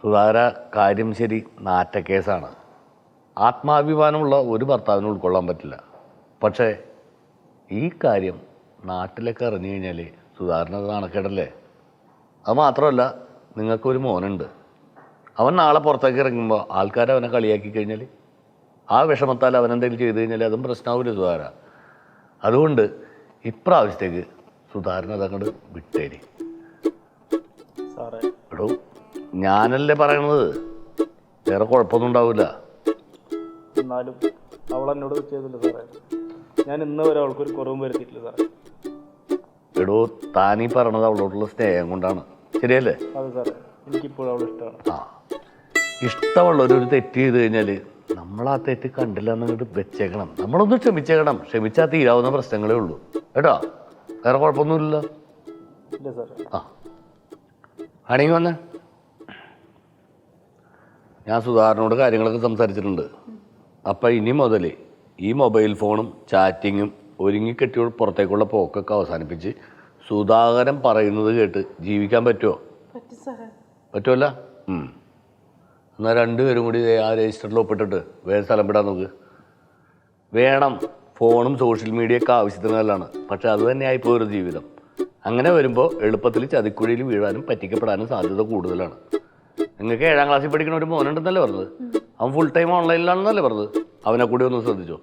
സുധാകര, കാര്യം ശരി, നാറ്റക്കേസാണ്. ആത്മാഭിമാനമുള്ള ഒരു ഭർത്താവിനും ഉൾക്കൊള്ളാൻ പറ്റില്ല. പക്ഷേ ഈ കാര്യം നാട്ടിലൊക്കെ അറിഞ്ഞു കഴിഞ്ഞാൽ സുധാകരനത് നാണക്കേടല്ലേ? അത് മാത്രമല്ല, നിങ്ങൾക്കൊരു മോനുണ്ട്. അവൻ നാളെ പുറത്തേക്ക് ഇറങ്ങുമ്പോൾ ആൾക്കാർ അവനെ കളിയാക്കി കഴിഞ്ഞാൽ ആ വിഷമത്താൽ അവനെന്തെങ്കിലും ചെയ്തു കഴിഞ്ഞാൽ അതും പ്രശ്നമാവില്ല സുധാകര. അതുകൊണ്ട് ഇപ്രാവശ്യത്തേക്ക് സുധാകരൻ അതങ്ങോട്ട് വിട്ടേരി. എടോ, ഞാനല്ലേ പറയണത്, വേറെ കുഴപ്പമൊന്നും ഉണ്ടാവില്ല. എന്നാലും അവൾ എന്നോട് ചെയ്തില്ല സാറേ. ഞാൻ ഇന്ന് വരെ അവൾക്കൊരു കുറവും വരുത്തിയിട്ടില്ല സാറേ. എടോ, താനീ പറയണത് അവളോടുള്ള സ്നേഹം കൊണ്ടാണ്, ശരിയല്ലേ? അതെ സാറേ, എനിക്കിപ്പോഴും അവൾ ഇഷ്ടമാണ്. ഇഷ്ടമുള്ളൊരു തെറ്റ് ചെയ്ത് കഴിഞ്ഞാൽ നമ്മൾ ആ തെറ്റ് കണ്ടില്ല എന്നിട്ട് വെച്ചേക്കണം. നമ്മളൊന്ന് ക്ഷമിച്ചേക്കണം. ക്ഷമിച്ചാൽ തീരാവുന്ന പ്രശ്നങ്ങളേ ഉള്ളൂ കേട്ടോ. വേറെ കുഴപ്പമൊന്നുമില്ല. ആണെങ്കിൽ വന്നേ, ഞാൻ സുധാകരനോട് കാര്യങ്ങളൊക്കെ സംസാരിച്ചിട്ടുണ്ട്. അപ്പം ഇനി മുതൽ ഈ മൊബൈൽ ഫോണും ചാറ്റിങ്ങും ഒരുങ്ങിക്കെട്ടിയോട് പുറത്തേക്കുള്ള പോക്കൊക്കെ അവസാനിപ്പിച്ച് സുധാകരൻ പറയുന്നത് കേട്ട് ജീവിക്കാൻ പറ്റുമോ? പറ്റുമല്ല? എന്നാൽ രണ്ടുപേരും കൂടി ആ രജിസ്റ്ററിൽ ഒപ്പിട്ടിട്ട് വേറെ സ്ഥലം വിടാൻ നോക്ക്. വേണം, ഫോണും സോഷ്യൽ മീഡിയയൊക്കെ ആവശ്യത്തിന് നല്ലതാണ്. പക്ഷെ അത് തന്നെയായിപ്പോൾ ഒരു ജീവിതം. അങ്ങനെ വരുമ്പോൾ എളുപ്പത്തിൽ ചതിക്കുഴിയിൽ വീഴാനും പറ്റിക്കപ്പെടാനും സാധ്യത കൂടുതലാണ്. നിങ്ങൾക്ക് 7ാം ക്ലാസ്സിൽ പഠിക്കുന്ന ഒരു മോനുണ്ടെന്നല്ലേ പറഞ്ഞത്? അവൻ ഫുൾ ടൈം ഓൺലൈനിലാണെന്നല്ലേ പറഞ്ഞത്? അവനെ കൂടി ഒന്ന് ശ്രദ്ധിച്ചോ.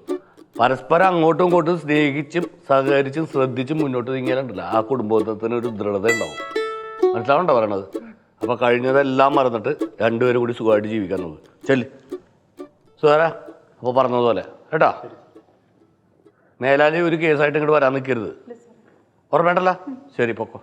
പരസ്പരം അങ്ങോട്ടും ഇങ്ങോട്ടും സ്നേഹിച്ചും സഹകരിച്ചും ശ്രദ്ധിച്ചും മുന്നോട്ട് നീങ്ങിയാലുണ്ടല്ലോ ആ കുടുംബത്തിന് ഒരു ദൃഢത ഉണ്ടാവും. മനസ്സിലാവണ്ടോ പറയണത്? അപ്പോൾ കഴിഞ്ഞതെല്ലാം മറന്നിട്ട് രണ്ടുപേരും കൂടി സുഖമായിട്ട് ജീവിക്കാൻ നോക്ക്. ചെല്ല് സുധാര. അപ്പോൾ പറഞ്ഞതുപോലെ കേട്ടോ. മേലാലി ഒരു കേസായിട്ട് ഇങ്ങോട്ട് വരാൻ നിൽക്കരുത്. ഉറപ്പേണ്ടല്ല? ശരി, പൊക്കോ.